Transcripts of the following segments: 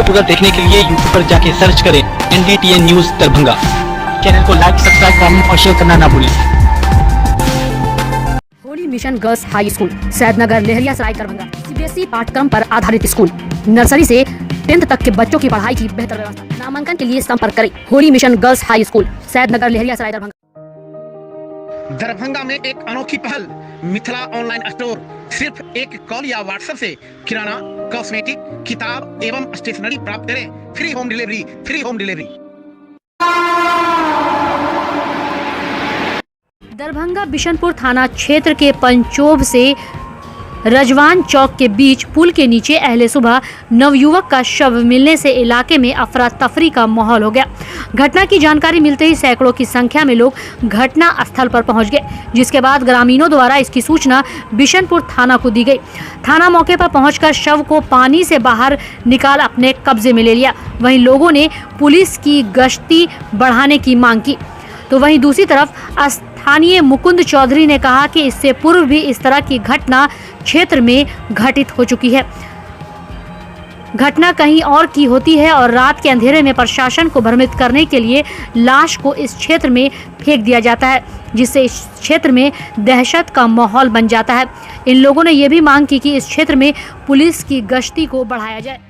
पूरा देखने के लिए यूट्यूब पर जाके सर्च करें NDTN न्यूज दरभंगा। चैनल को लाइक, सब्सक्राइब, कमेंट और शेयर करना ना भूलें। Holi mission girls high school Saidnagar Laheriasarai Darbhanga CBSE पाठ्यक्रम पर आधारित स्कूल। नर्सरी से 10th तक के बच्चों की पढ़ाई की बेहतर व्यवस्था। नामांकन के लिए संपर्क करें Holi mission girls high school Saidnagar Laheriasarai Darbhanga. Darbhanga में एक अनोखी पहल, मिथिला ऑनलाइन स्टोर। सिर्फ एक कॉल या व्हाट्सएप से किराना, कॉस्मेटिक, किताब एवं स्टेशनरी प्राप्त करें। Free home delivery. Darbhanga Bishanpur थाना क्षेत्र के पंचोभ से रजवान चौक के बीच पुल के नीचे अहले सुबह नवयुवक का शव मिलने से इलाके में अफरा तफरी का माहौल हो गया। घटना की जानकारी मिलते ही सैकड़ों की संख्या में लोग घटना स्थल पर पहुंच गए, जिसके बाद ग्रामीणों द्वारा इसकी सूचना बिशनपुर थाना को दी गई। थाना मौके पर पहुंचकर शव को पानी से बाहर निकाल अपने कब्जे में ले लिया। वहीं लोगों ने पुलिस की गश्ती बढ़ाने की मांग की, तो वहीं दूसरी तरफ स्थानीय मुकुंद चौधरी ने कहा कि इससे पूर्व भी इस तरह की घटना क्षेत्र में घटित हो चुकी है। घटना कहीं और की होती है और रात के अंधेरे में प्रशासन को भ्रमित करने के लिए लाश को इस क्षेत्र में फेंक दिया जाता है, जिससे इस क्षेत्र में दहशत का माहौल बन जाता है। इन लोगों ने यह भी मांग की कि इस क्षेत्र में पुलिस की गश्ती को बढ़ाया जाए।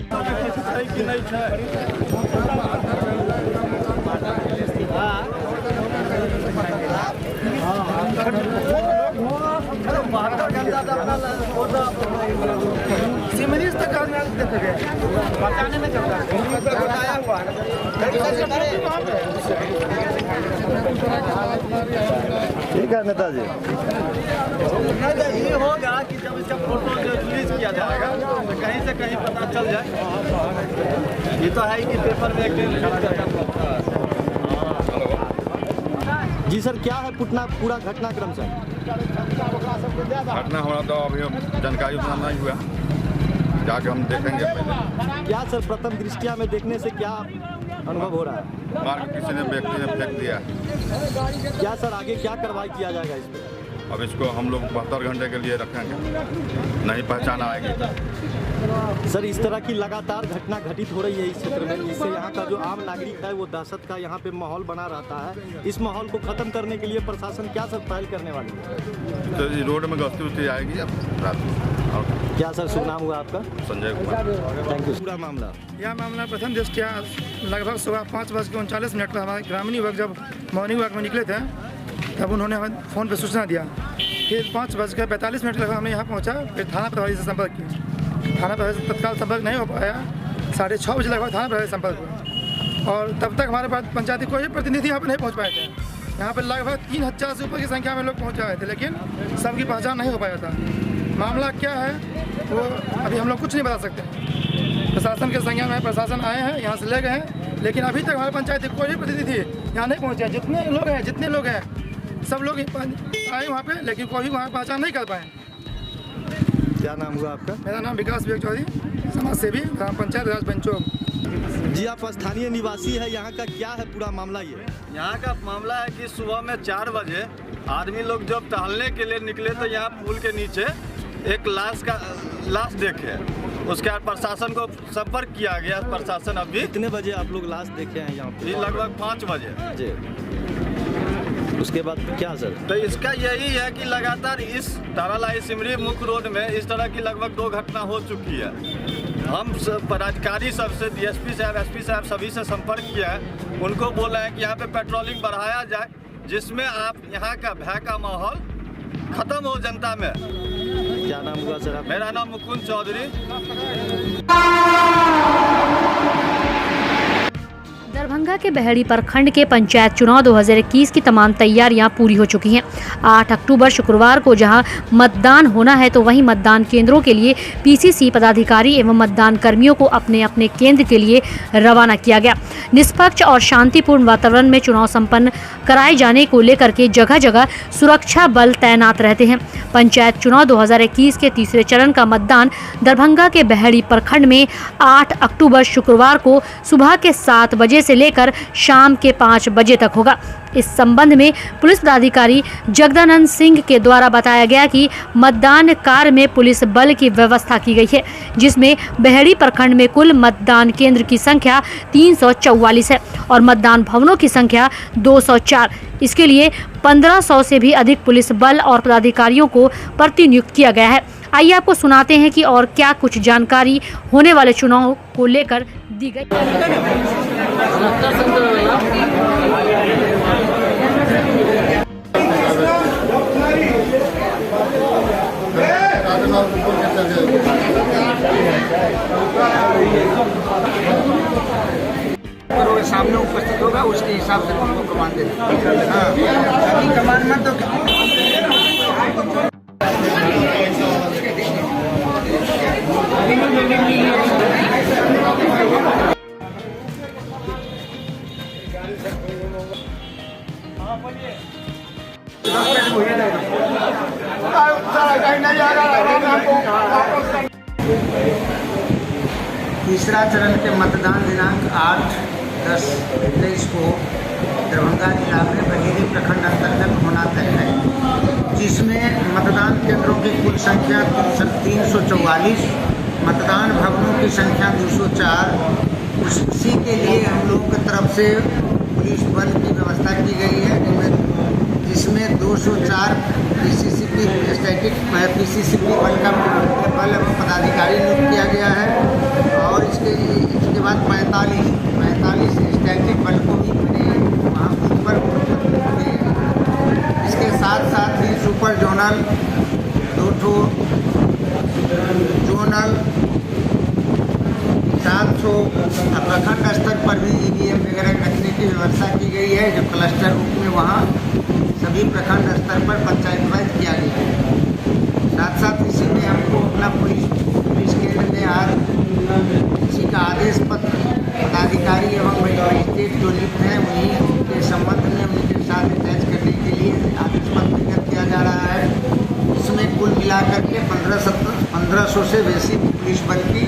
ठीक है नेताजी। ये होगा कि जब इसका फोटो रिलीज किया जाएगा तो कहीं से कहीं पता चल जाए। ये तो है कि पेपर में जी सर, क्या है पूरा घटनाक्रम सर? घटना होना तो अभी जानकारी उतना नहीं हुआ, जाके हम देखेंगे पहले। क्या सर प्रथम दृष्टिया में देखने से क्या अनुभव हो रहा है? मार के किसी ने व्यक्ति ने फेंक दिया। क्या सर आगे क्या कार्रवाई किया जाएगा इस पर? अब इसको हम लोग 72 घंटे के लिए रखेंगे, नहीं पहचान आएगी। सर इस तरह की लगातार घटना घटित हो रही है इस क्षेत्र में, इससे यहाँ का जो आम नागरिक है वो दहशत का यहाँ पे माहौल बना रहता है। इस माहौल को खत्म करने के लिए प्रशासन क्या सर पहल करने वाली है? तो रोड में गश्ती उश्ती आएगी अब रात में। क्या सर शुभ नाम हुआ आपका? संजय कुमार। Thank you. पूरा मामला यह मामला प्रथम दृष्टया लगभग सुबह 5:39 पर हमारे ग्रामीण युवक जब मॉर्निंग वॉक में निकले थे तब उन्होंने हमें फ़ोन पर सूचना दिया। फिर 5:45 लगभग हमने यहाँ पहुँचा, फिर थाना प्रभारी से संपर्क किया। थाना प्रभारी से तत्काल संपर्क नहीं हो पाया। 6:30 बजे लगभग थाना प्रभारी से संपर्क हुआ और तब तक हमारे पास पंचायती कोई प्रतिनिधि यहाँ पर नहीं पहुँच पाए थे। यहाँ पर लगभग 3000 से ऊपर की संख्या में लोग पहुँच आए थे, लेकिन सबकी पहचान नहीं हो पाया था। मामला क्या है वो अभी हम लोग कुछ नहीं बता सकते। प्रशासन के संज्ञान में प्रशासन आए हैं, यहाँ से ले गए हैं, लेकिन अभी तक हमारे पंचायत कोई भी प्रतिनिधि यहाँ नहीं पहुँचे। जितने लोग हैं सब लोग आए वहाँ पे, लेकिन कोई वहाँ पहचान नहीं कर पाए। क्या नाम हुआ आपका? मेरा नाम विकास विवेक चौधरी, समाज सेवी, ग्राम पंचायत राज पंचोभ। जी आप स्थानीय निवासी है, यहाँ का क्या है पूरा मामला? ये यहाँ का मामला है कि सुबह में 4 बजे आदमी लोग जब टहलने के लिए निकले तो यहाँ पुल के नीचे एक लाश देखे। उसके बाद प्रशासन को संपर्क किया गया। प्रशासन अभी कितने बजे आप लोग लाश देखे हैं यहाँ पे? लगभग 5 बजे जी। उसके बाद क्या सर? तो इसका यही है कि लगातार इस तारालाई सिमरी मुख्य रोड में इस तरह की लगभग 2 घटना हो चुकी है। हम पदाधिकारी सबसे DSP साहब, SP साहब सभी से संपर्क किया है। उनको बोला है कि यहाँ पे पेट्रोलिंग बढ़ाया जाए, जिसमें आप यहाँ का भय का माहौल खत्म हो जनता में। क्या नाम हुआ सर आप? मेरा नाम मुकुंद चौधरी। दरभंगा के बहेड़ी प्रखंड के पंचायत चुनाव 2021 की तमाम तैयारियां पूरी हो चुकी हैं। 8 अक्टूबर शुक्रवार को जहां मतदान होना है, तो वहीं मतदान केंद्रों के लिए PCC पदाधिकारी एवं मतदान कर्मियों को अपने अपने केंद्र के लिए रवाना किया गया। निष्पक्ष और शांतिपूर्ण वातावरण में चुनाव संपन्न कराए जाने को लेकर के जगह जगह सुरक्षा बल तैनात रहते हैं। पंचायत चुनाव 2021 के तीसरे चरण का मतदान दरभंगा के बहेड़ी प्रखंड में 8 अक्टूबर शुक्रवार को सुबह के 7 बजे से लेकर लेकर शाम के 5 बजे तक होगा। इस संबंध में पुलिस पदाधिकारी जगदानंद सिंह के द्वारा बताया गया कि मतदान कार्य में पुलिस बल की व्यवस्था की गई है, जिसमें बहेड़ी प्रखंड में कुल मतदान केंद्र की संख्या 344 है और मतदान भवनों की संख्या 204। इसके लिए 1500 से भी अधिक पुलिस बल और पदाधिकारियों को प्रतिनियुक्त किया गया है। आइए आपको सुनाते हैं कि और क्या कुछ जानकारी होने वाले चुनाव को लेकर दी गई। सामने उपस्थित होगा, उसके हिसाब से उनको कमान देना। अभी कमान मत दो। तीसरा चरण के मतदान दिनांक 8-10-23 को दरभंगा जिला में बहेड़ी प्रखंड अंतर्गत होना तय है, जिसमें मतदान केंद्रों की कुल संख्या 344, मतदान भवनों की संख्या 204। उसी के लिए हम लोगों की तरफ से पुलिस बल की व्यवस्था की गई है, जिसमें 204 पीसीसीपी बल का बल एवं पदाधिकारी नियुक्त किया गया है और इसके बाद 45 स्टैटिक बल को भी वहाँ सुपर इसके साथ ही सुपर जोनल 2 जोनल 700 प्रखंड स्तर पर भी ईवीएम वगैरह रखने की व्यवस्था की गई है, जो क्लस्टर रूप में वहाँ सभी प्रखंड स्तर पर पंचायत वाइज किया गया है। साथ इसी में हमको अपना पुलिस केंद्र में आज किसी का आदेश पत्र पदाधिकारी एवं मजिस्ट्रेट जो लिखते हैं उन्हीं के संबंध में उनके साथ अटैच करने के लिए आदेश पत्र निर्गत किया जा रहा है। इसमें कुल मिलाकर के 1500 से बेसी पुलिस बल की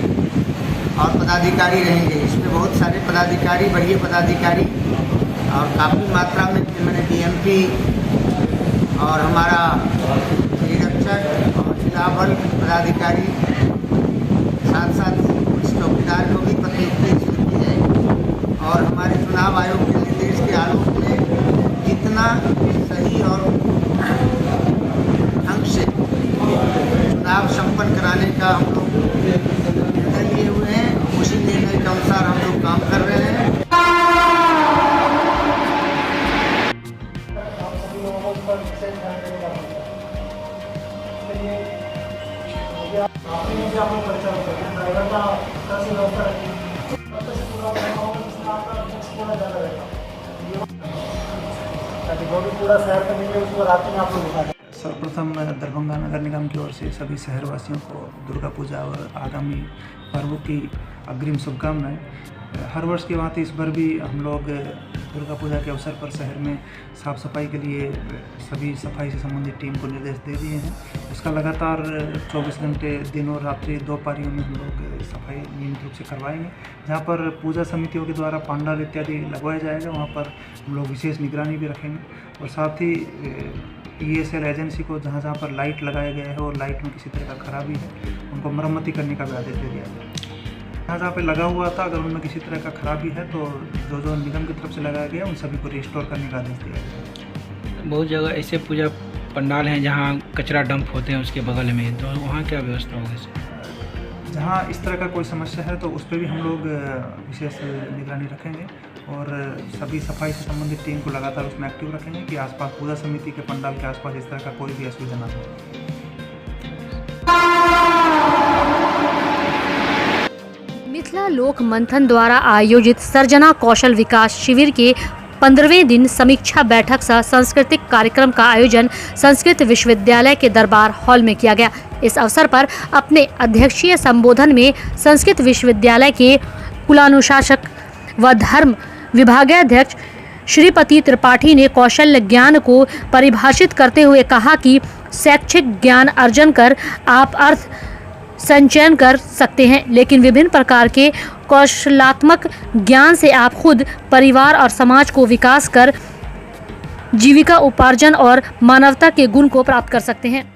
और पदाधिकारी रहेंगे। इसमें बहुत सारे पदाधिकारी, वरीय पदाधिकारी और काफ़ी मात्रा में मैंने डीएमपी और हमारा निरीक्षक और जिला बल पदाधिकारी, साथ कुछ चौकीदार को भी प्रतिनियुक्ति की जाएगी और हमारे चुनाव आयोग के निर्देश के आलोक में जितना सही और ढंग से चुनाव संपन्न कराने का हम लोग निर्णय लिए हुए हैं, उसी निर्णय के अनुसार हम लोग काम कर रहे हैं। सर्वप्रथम दरभंगा नगर निगम की ओर से सभी शहरवासियों को दुर्गा पूजा और आगामी पर्वों की अग्रिम शुभकामनाएं। हर वर्ष की भांति इस बार भी हम लोग दुर्गा पूजा के अवसर पर शहर में साफ़ सफाई के लिए सभी सफाई से संबंधित टीम को निर्देश दे दिए हैं। उसका लगातार 24 घंटे दिन और रात्रि 2 पारियों में हम लोग सफाई नियमित रूप से करवाएंगे। जहाँ पर पूजा समितियों के द्वारा पंडाल इत्यादि लगवाया जाएगा, वहाँ पर हम लोग विशेष निगरानी भी रखेंगे और साथ ही ESL एजेंसी को जहाँ पर लाइट लगाया गया है और लाइट में किसी तरह का खराबी है, उनको मरम्मती करने का भी आदेश दे दिया गया है। जहाँ पे लगा हुआ था, अगर उनमें किसी तरह का खराबी है तो जो निगम की तरफ से लगाया गया उन सभी को रिस्टोर करने का आदेश दिया गया। बहुत जगह ऐसे पूजा पंडाल हैं जहाँ कचरा डंप होते हैं उसके बगल में, तो वहाँ क्या व्यवस्था होगी? जहाँ इस तरह का कोई समस्या है तो उस पर भी हम लोग विशेष निगरानी रखेंगे और सभी सफाई से संबंधित टीम को लगातार उसमें एक्टिव रखेंगे कि आसपास पूजा समिति के पंडाल के आसपास इस तरह का कोई भी असुविधा ना हो। मिथिला लोक मंथन द्वारा आयोजित सर्जना कौशल विकास शिविर के 15वें दिन समीक्षा बैठक सह सांस्कृतिक कार्यक्रम का आयोजन संस्कृत विश्वविद्यालय के दरबार हॉल में किया गया। इस अवसर पर अपने अध्यक्षीय संबोधन में संस्कृत विश्वविद्यालय के कुलानुशासक व धर्म विभागाध्यक्ष श्रीपति त्रिपाठी ने कौशल ज्ञान को परिभाषित करते हुए कहा कि शैक्षिक ज्ञान अर्जन कर आप अर्थ संचयन कर सकते हैं, लेकिन विभिन्न प्रकार के कौशलात्मक ज्ञान से आप खुद, परिवार और समाज को विकास कर जीविका उपार्जन और मानवता के गुण को प्राप्त कर सकते हैं।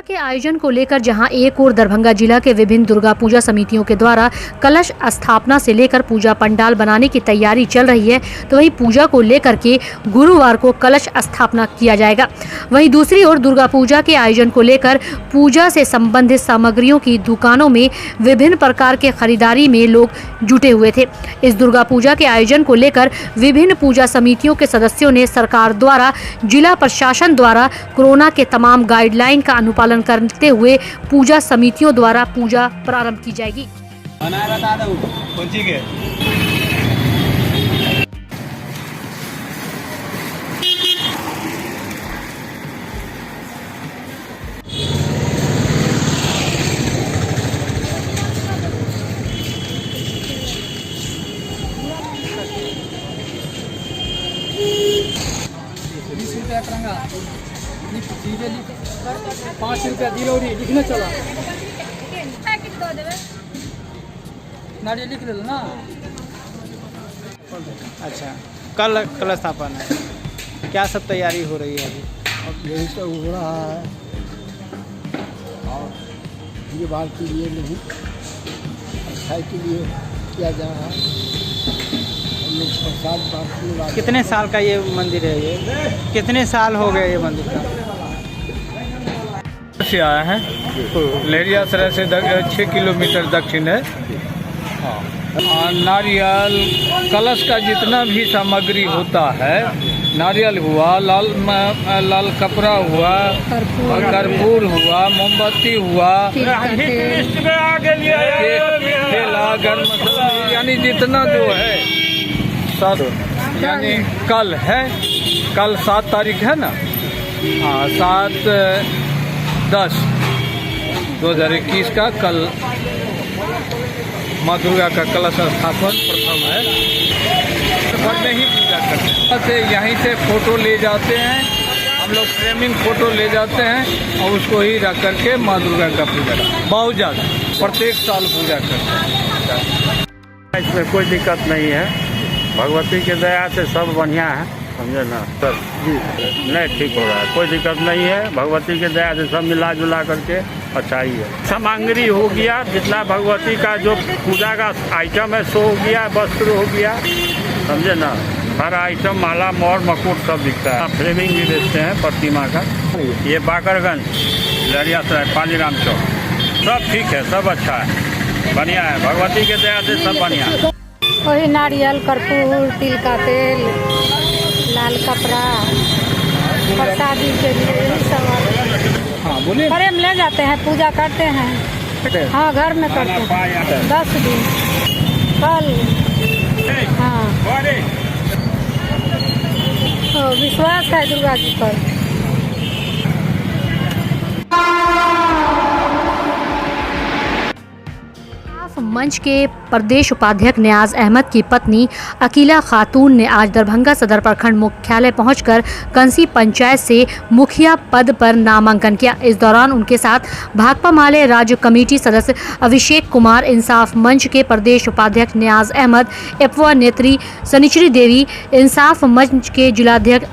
के आयोजन को लेकर जहां एक ओर दरभंगा जिला के विभिन्न दुर्गा पूजा समितियों के द्वारा कलश स्थापना से लेकर पूजा पंडाल बनाने की तैयारी चल रही है, तो वहीं पूजा को लेकर के गुरुवार को कलश स्थापना किया जाएगा। वहीं दूसरी ओर दुर्गा पूजा के आयोजन को लेकर पूजा से संबंधित सामग्रियों की दुकानों में विभिन्न प्रकार के खरीदारी में लोग जुटे हुए थे। इस दुर्गा पूजा के आयोजन को लेकर विभिन्न पूजा समितियों के सदस्यों ने सरकार द्वारा, जिला प्रशासन द्वारा कोरोना के तमाम गाइडलाइन का अनुपालन करते हुए पूजा समितियों द्वारा पूजा प्रारंभ की जाएगी। ₹5 दिलौरी लिखने चला नारियल लिख ले ना। अच्छा, कल कलश स्थापन है, क्या सब तैयारी हो रही है अभी? अब यही सब हो रहा है और भीड़ भाड़ के लिए नहीं, अच्छाई के लिए किया जा रहा है। हम लोग प्रसाद बांटने वाले। कितने साल का ये मंदिर है? ये कितने साल हो गए ये मंदिर का? से आया है, लहरियासराय से 6 किलोमीटर दक्षिण है। नारियल कलश का जितना भी सामग्री होता है, नारियल हुआ, लाल कपड़ा हुआ, कर्पूर हुआ, मोमबत्ती हुआ, केला, गरम मसाला, यानी जितना जो है सब, यानी कल है, कल 7 तारीख है ना, हाँ 7/10/2021 का कल माँ दुर्गा का कलश स्थापन प्रथम है। घर में ही पूजा करते हैं, यहीं से फोटो ले जाते हैं हम लोग, फ्रेमिंग फोटो ले जाते हैं और उसको ही रख करके माँ दुर्गा का पूजा बहुत ज़्यादा प्रत्येक साल पूजा करते हैं। इसमें कोई दिक्कत नहीं है, भगवती के दया से सब बढ़िया है, समझे ना सर जी। नहीं, ठीक हो रहा है, कोई दिक्कत नहीं है, भगवती के दया से सब मिला जुला करके अच्छा ही है। सामग्री हो गया, जितना भगवती का जो पूजा का आइटम है सो हो गया, वस्त्र हो गया, समझे ना, हर आइटम माला मोर मकुट सब दिखता है। फ्रेमिंग भी बेचते हैं प्रतिमा का। ये बाकरगंज लहरियासराय पालीराम चौक, सब ठीक है, सब अच्छा है, बढ़िया है, भगवती के दया से सब बढ़िया है। वही नारियल, कर्पूर, तिल का तेल, लाल कपड़ा, प्रसादी के लिए सब। हाँ बोलिए। फ्रेम ले जाते हैं, पूजा करते हैं। हाँ, घर में करते हैं 10 दिन। कल हाँ, तो विश्वास है दुर्गा जी पर। मंच के प्रदेश उपाध्यक्ष नियाज अहमद की पत्नी अकीला खातून ने आज दरभंगा सदर प्रखंड मुख्यालय पहुंचकर कंसी पंचायत से मुखिया पद पर नामांकन किया। इस दौरान उनके साथ भाकपा माले राज्य कमेटी सदस्य अभिषेक कुमार, इंसाफ मंच के प्रदेश उपाध्यक्ष नियाज अहमद, एपवा नेत्री सनिचरी देवी, इंसाफ मंच के जिलाध्यक्ष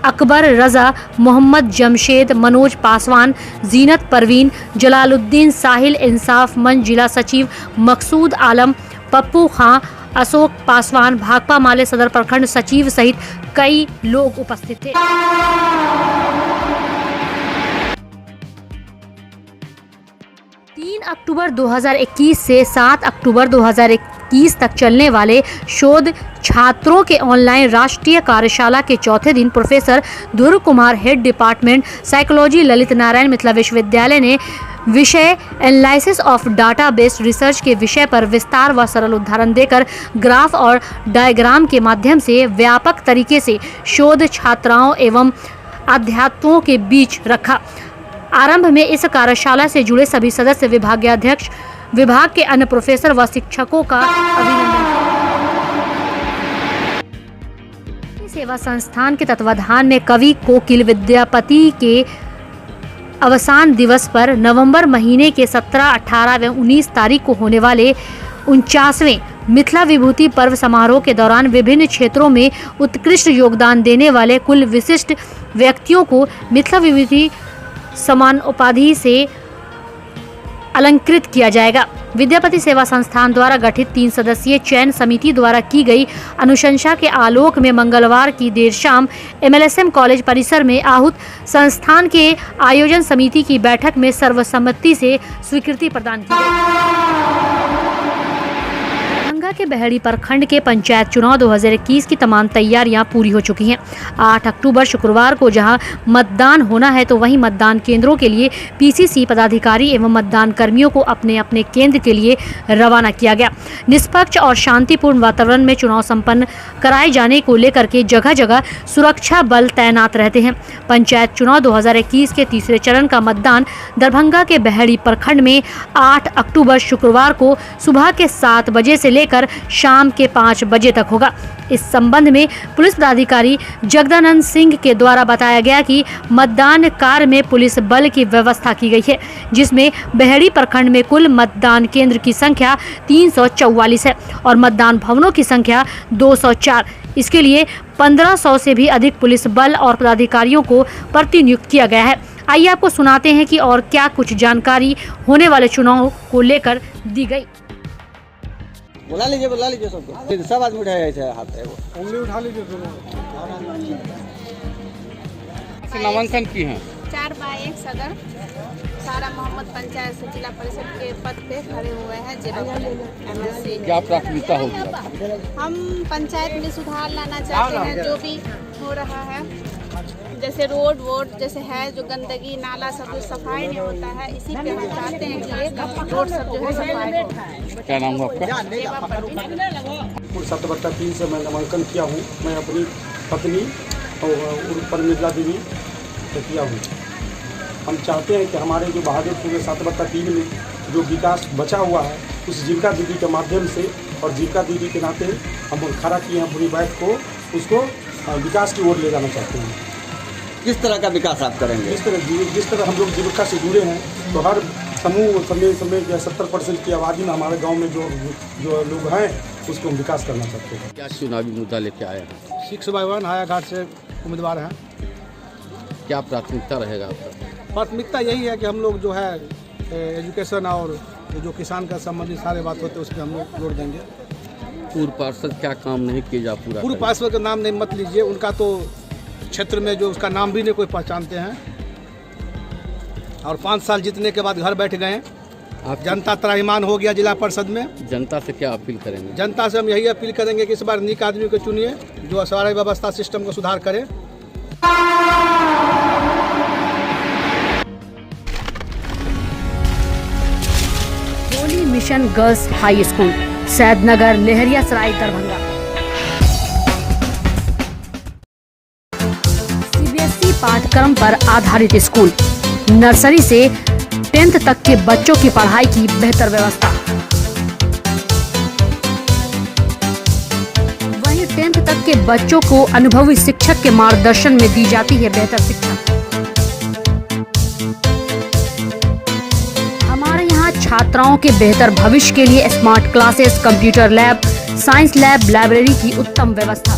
अकबर रजा, मोहम्मद जमशेद, मनोज पासवान, जीनत परवीन, जलालुद्दीन साहिल, इंसाफ मंच जिला सचिव मकसूद आलम, पप्पू खां, अशोक पासवान, भाकपा माले सदर प्रखंड सचिव सहित कई लोग उपस्थित थे। 3 अक्टूबर 2021 से 7 अक्टूबर 2021 तक चलने वाले शोध छात्रों के ऑनलाइन राष्ट्रीय कार्यशाला के चौथे दिन professor Dhruv Kumar, head department psychology, Lalit Narayan Mithila विश्वविद्यालय ने विषय analysis of data based research के विषय पर विस्तार व सरल उदाहरण देकर ग्राफ और डायग्राम के माध्यम से व्यापक तरीके से शोध छात्राओं एवं अध्यापकों के बीच रखा। आरंभ में इस कार्यशाला से जुड़े सभी सदस्य, विभागाध्यक्ष, विभाग के अन्य प्रोफेसर व शिक्षकों का अभिनंदन किया। सेवा संस्थान के तत्वाधान में कवि कोकिल विद्यापति के अवसान दिवस पर नवंबर महीने के 17, 18 व 19 तारीख को होने वाले 49वें मिथिला विभूति पर्व समारोह के दौरान विभिन्न क्षेत्रों में उत्कृष्ट योगदान देने वाले कुल विशिष्ट व्यक्तियों को मिथिला विभूति सम्मान उपाधि से अलंकृत किया जाएगा। विद्यापति सेवा संस्थान द्वारा गठित 3 सदस्यीय चयन समिति द्वारा की गई अनुशंसा के आलोक में मंगलवार की देर शाम MLSM कॉलेज परिसर में आहूत संस्थान के आयोजन समिति की बैठक में सर्वसम्मति से स्वीकृति प्रदान की गई। दरभंगा के बहेड़ी प्रखंड के पंचायत चुनाव 2021 की तमाम तैयारियां पूरी हो चुकी हैं। 8 अक्टूबर शुक्रवार को जहां मतदान होना है तो वहीं मतदान केंद्रों के लिए PCC पदाधिकारी एवं मतदान कर्मियों को अपने अपने केंद्र के लिए रवाना किया गया। निष्पक्ष और शांतिपूर्ण वातावरण में चुनाव संपन्न कराए जाने को लेकर के जगह जगह सुरक्षा बल तैनात रहते हैं। पंचायत चुनाव 2021 के तीसरे चरण का मतदान दरभंगा के बहेड़ी प्रखंड में 8 अक्टूबर शुक्रवार को सुबह के 7 बजे से लेकर शाम के 5 बजे तक होगा। इस संबंध में पुलिस पदाधिकारी जगदानंद सिंह के द्वारा बताया गया कि मतदान कार्य में पुलिस बल की व्यवस्था की गई है, जिसमें बहेड़ी प्रखंड में कुल मतदान केंद्र की संख्या 344 है और मतदान भवनों की संख्या 204। इसके लिए 1500 से भी अधिक पुलिस बल और पदाधिकारियों को प्रतिनियुक्त किया गया है। आइए आपको सुनाते हैं कि और क्या कुछ जानकारी होने वाले चुनाव को लेकर दी गई। बुला लीजिए सबको, सब आदमी उठाया ऐसे हाथ है, वो उंगली उठा लीजिए दोनों। नामांकन की हैं 4/1 सदर सारा मोहम्मद पंचायत से जिला परिषद के पद पे खड़े हुए हैं जिला MLC। क्या प्राथमिकता होगी? हम पंचायत में सुधार लाना चाहते हैं। जो भी हो रहा है, जैसे रोड वोड जैसे है, जो गंदगी नाला सब जो सफाई नहीं होता है, इसी पे हम चाहते हैं कि ये रोड सब जो है सफाई हो। क्या नाम है आपका? 7/3 से मैं नामांकन किया हूँ। मैं अपनी पत्नी और परमिला देवी से किया हूँ। हम चाहते हैं कि हमारे जो बहादुरपुर में 7/3 में जो विकास बचा हुआ है, उस जीविका दीदी के माध्यम से और जीविका दीदी के नाते हम खड़ा किए हैं पूरी बात को, उसको विकास की ओर ले जाना चाहते हैं। किस तरह का विकास आप करेंगे? जिस तरह हम लोग जीविका से जुड़े हैं, तो हर समूह समय 70% की आबादी में हमारे गांव में जो लोग हैं उसको हम विकास करना चाहते हैं। क्या चुनावी मुद्दा लेके आए हैं? 6/1 हायाघाट से उम्मीदवार हैं। क्या प्राथमिकता रहेगा आपका? प्राथमिकता यही है कि हम लोग जो है एजुकेशन और जो किसान का संबंधित सारे बात होते हैं उस पर हम लोग जोड़ देंगे। पूर्व पार्षद क्या काम नहीं किए जा पूरा? पूर्व पार्षद का नाम नहीं मत लीजिए, उनका तो क्षेत्र में जो उसका नाम भी नहीं कोई पहचानते हैं और 5 साल जीतने के बाद घर बैठ गए। जनता त्राहिमाम हो गया जिला परिषद में। जनता से क्या अपील करेंगे? जनता से हम यही अपील करेंगे कि इस बार नीक आदमी को चुनिए जो सारा व्यवस्था सिस्टम को सुधार करे। Holi mission girls high school, Saidnagar, Laheriasarai, Darbhanga. CBSE पाठ्यक्रम पर आधारित स्कूल, नर्सरी से 10th तक के बच्चों की पढ़ाई की बेहतर व्यवस्था। वहीं 10th तक के बच्चों को अनुभवी शिक्षक के मार्गदर्शन में दी जाती है बेहतर शिक्षा। हमारे यहाँ छात्राओं के बेहतर भविष्य के लिए smart classes, computer lab, science lab, library की उत्तम व्यवस्था।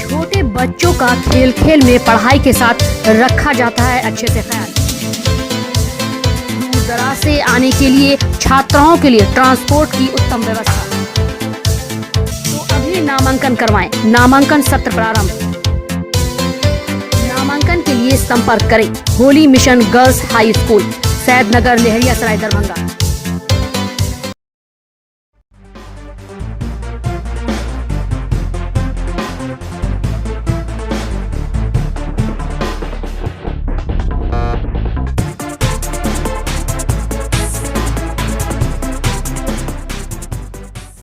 छोटे बच्चों का खेल खेल में पढ़ाई के साथ रखा जाता है अच्छे से ख्याल। दराज से आने के लिए छात्राओं के लिए ट्रांसपोर्ट की उत्तम व्यवस्था। तो अभी नामांकन करवाएं। नामांकन सत्र प्रारंभ। नामांकन के लिए संपर्क करें Holi mission girls high school, Saidnagar, Laheriasarai, Darbhanga.